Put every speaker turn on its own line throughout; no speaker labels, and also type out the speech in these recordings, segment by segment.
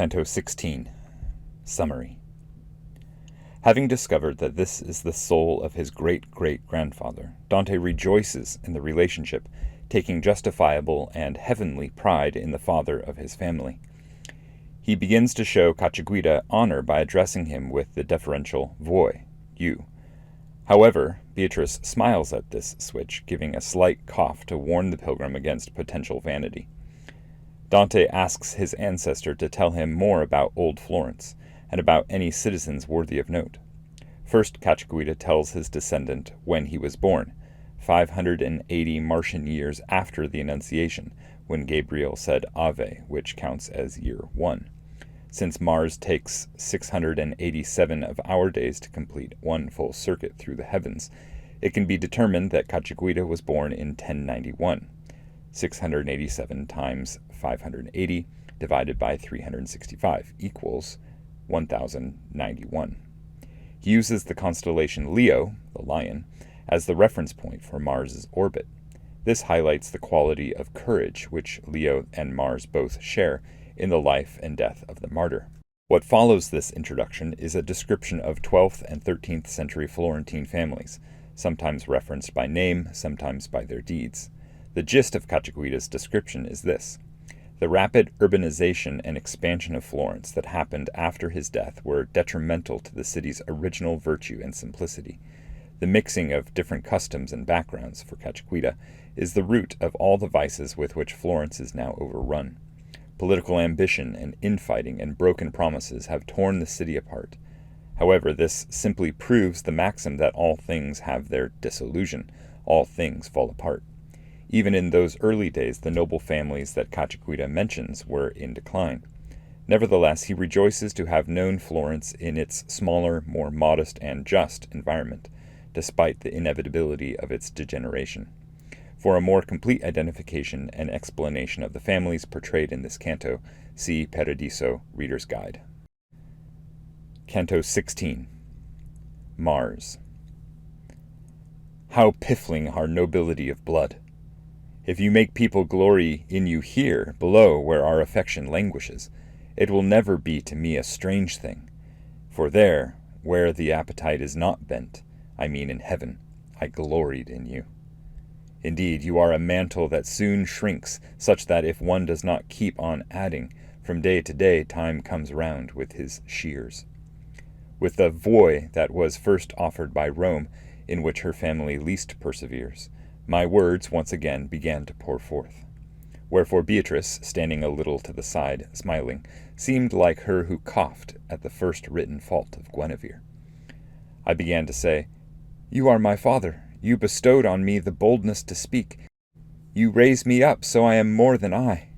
Canto 16. Summary. Having discovered that this is the soul of his great-great-grandfather, Dante rejoices in the relationship, taking justifiable and heavenly pride in the father of his family. He begins to show Cacciaguida honor by addressing him with the deferential voi, you. However, Beatrice smiles at this switch, giving a slight cough to warn the pilgrim against potential vanity. Dante asks his ancestor to tell him more about old Florence, and about any citizens worthy of note. First, Cacciaguida tells his descendant when he was born, 580 Martian years after the Annunciation, when Gabriel said Ave, which counts as year 1. Since Mars takes 687 of our days to complete one full circuit through the heavens, it can be determined that Cacciaguida was born in 1091. 687 times 580 divided by 365 equals 1091. He uses the constellation Leo, the lion, as the reference point for Mars's orbit. This highlights the quality of courage which Leo and Mars both share in the life and death of the martyr. What follows this introduction is a description of 12th and 13th century Florentine families, sometimes referenced by name, sometimes by their deeds. The gist of Cacciaguida's description is this. The rapid urbanization and expansion of Florence that happened after his death were detrimental to the city's original virtue and simplicity. The mixing of different customs and backgrounds, for Cacciaguida, is the root of all the vices with which Florence is now overrun. Political ambition and infighting and broken promises have torn the city apart. However, this simply proves the maxim that all things have their dissolution, all things fall apart. Even in those early days, the noble families that Cacciaguida mentions were in decline. Nevertheless, he rejoices to have known Florence in its smaller, more modest and just environment, despite the inevitability of its degeneration. For a more complete identification and explanation of the families portrayed in this canto, see Paradiso, Reader's Guide. Canto 16. Mars. How piffling our nobility of blood! If you make people glory in you here, below, where our affection languishes, it will never be to me a strange thing. For there, where the appetite is not bent, I mean in heaven, I gloried in you. Indeed, you are a mantle that soon shrinks, such that if one does not keep on adding, from day to day time comes round with his shears. With the voi that was first offered by Rome, in which her family least perseveres, my words once again began to pour forth. Wherefore Beatrice, standing a little to the side, smiling, seemed like her who coughed at the first written fault of Guinevere. I began to say, You are my father. You bestowed on me the boldness to speak. You raised me up so I am more than I.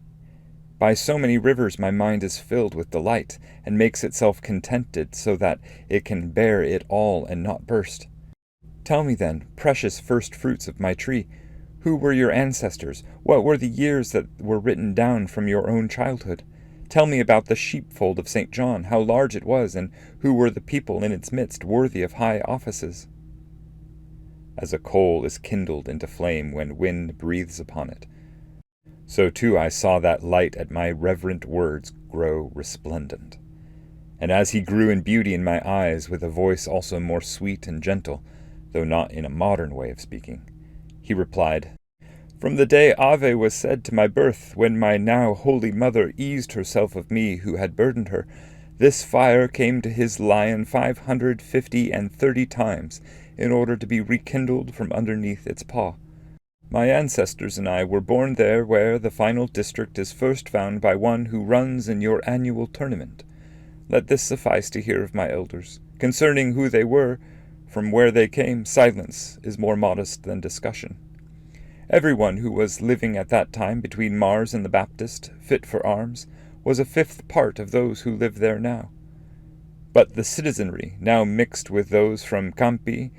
By so many rivers my mind is filled with delight, and makes itself contented so that it can bear it all and not burst. Tell me then, precious first fruits of my tree, who were your ancestors? What were the years that were written down from your own childhood? Tell me about the sheepfold of St. John, how large it was, and who were the people in its midst worthy of high offices. As a coal is kindled into flame when wind breathes upon it, so too I saw that light at my reverent words grow resplendent. And as he grew in beauty in my eyes, with a voice also more sweet and gentle, though not in a modern way of speaking, he replied, From the day Ave was said to my birth, when my now holy mother eased herself of me who had burdened her, this fire came to his lion 550 times, in order to be rekindled from underneath its paw. My ancestors and I were born there where the final district is first found by one who runs in your annual tournament. Let this suffice to hear of my elders. Concerning who they were, from where they came, silence is more modest than discussion. Everyone who was living at that time between Mars and the Baptist, fit for arms, was a fifth part of those who live there now. But the citizenry, now mixed with those from Campi,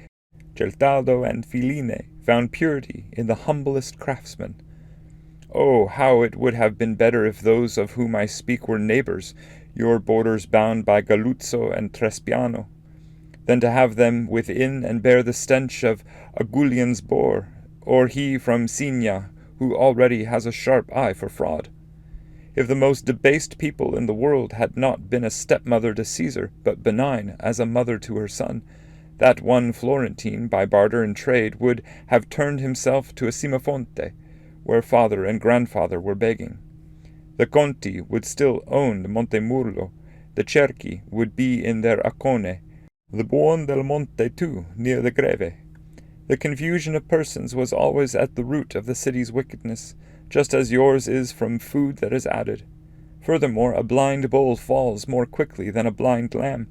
Celtaldo, and Filine, found purity in the humblest craftsmen. Oh, how it would have been better if those of whom I speak were neighbors, your borders bound by Galuzzo and Trespiano, than to have them within and bear the stench of Agulian's boar, or he from Signa, who already has a sharp eye for fraud. If the most debased people in the world had not been a stepmother to Caesar, but benign as a mother to her son, that one Florentine, by barter and trade, would have turned himself to a Simafonte, where father and grandfather were begging. The Conti would still own the Montemurlo, the Cerchi would be in their Accone, the Buon del Monte too, near the Greve. The confusion of persons was always at the root of the city's wickedness, just as yours is from food that is added. Furthermore, a blind bull falls more quickly than a blind lamb,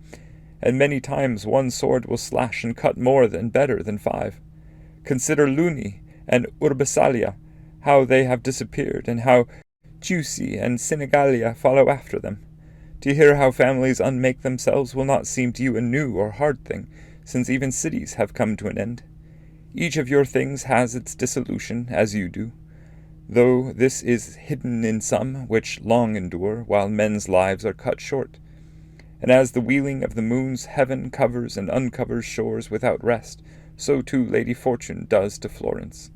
and many times one sword will slash and cut more and better than 5. Consider Luni and Urbisalia, how they have disappeared, and how Chiusi and Senegalia follow after them. To hear how families unmake themselves will not seem to you a new or hard thing, since even cities have come to an end. Each of your things has its dissolution, as you do, though this is hidden in some, which long endure, while men's lives are cut short. And as the wheeling of the moon's heaven covers and uncovers shores without rest, so too Lady Fortune does to Florence.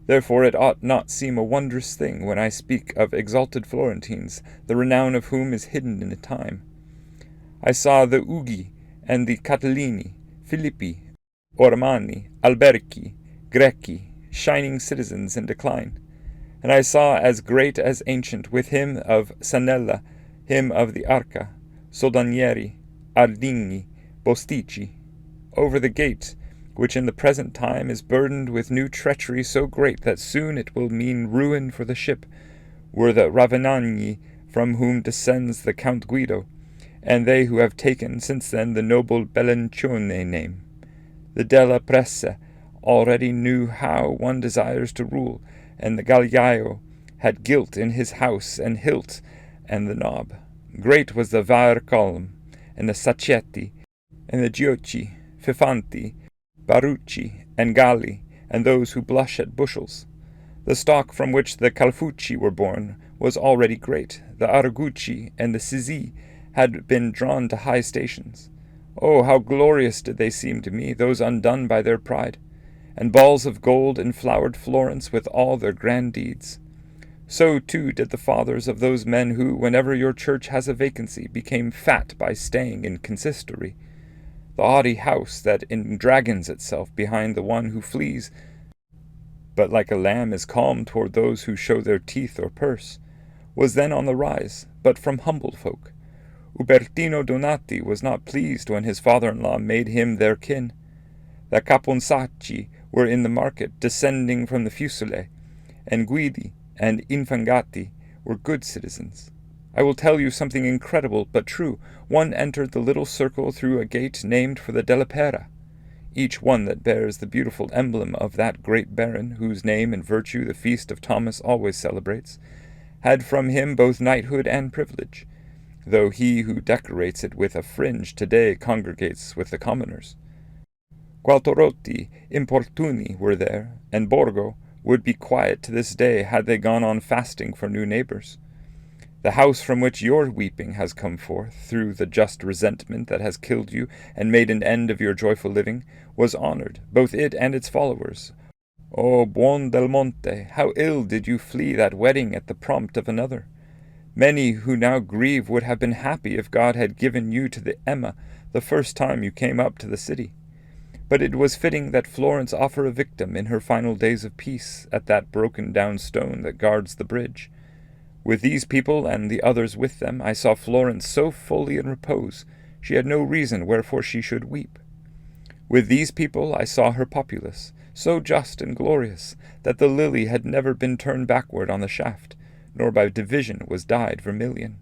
Therefore it ought not seem a wondrous thing when I speak of exalted Florentines, the renown of whom is hidden in time. I saw the Ugi and the Catilini, Filippi, Ormani, Alberchi, Greci, shining citizens in decline. And I saw as great as ancient with him of Sanella, him of the Arca, Soldanieri, Ardigni, Bostici. Over the gate, which in the present time is burdened with new treachery so great that soon it will mean ruin for the ship, were the Ravenagni, from whom descends the Count Guido, and they who have taken since then the noble Bellencione name. The Della Presse already knew how one desires to rule, and the Galliaio had guilt in his house and hilt and the knob. Great was the Vaircolm, and the Sacchetti, and the Giocchi, Fifanti, Barucci, and Galli, and those who blush at bushels. The stock from which the Calfucci were born was already great. The Argucci and the Sizzi had been drawn to high stations. Oh, how glorious did they seem to me, those undone by their pride! And balls of gold enflowered Florence with all their grand deeds. So, too, did the fathers of those men who, whenever your church has a vacancy, became fat by staying in consistory. The haughty house that dragons itself behind the one who flees, but like a lamb is calm toward those who show their teeth or purse, was then on the rise, but from humble folk. Ubertino Donati was not pleased when his father-in-law made him their kin. The Caponsacchi were in the market, descending from the Fusile, and Guidi and Infangati were good citizens. I will tell you something incredible but true. One entered the little circle through a gate named for the Della Pera, each one that bears the beautiful emblem of that great baron, whose name and virtue the feast of Thomas always celebrates, had from him both knighthood and privilege, though he who decorates it with a fringe today congregates with the commoners. Gualtorotti importuni were there, and Borgo would be quiet to this day had they gone on fasting for new neighbors. The house from which your weeping has come forth, through the just resentment that has killed you and made an end of your joyful living, was honored, both it and its followers. O Buon del Monte, how ill did you flee that wedding at the prompt of another! Many who now grieve would have been happy if God had given you to the Emma the first time you came up to the city. But it was fitting that Florence offer a victim in her final days of peace at that broken-down stone that guards the bridge. With these people and the others with them, I saw Florence so fully in repose, she had no reason wherefore she should weep. With these people I saw her populace, so just and glorious, that the lily had never been turned backward on the shaft, nor by division was dyed vermilion.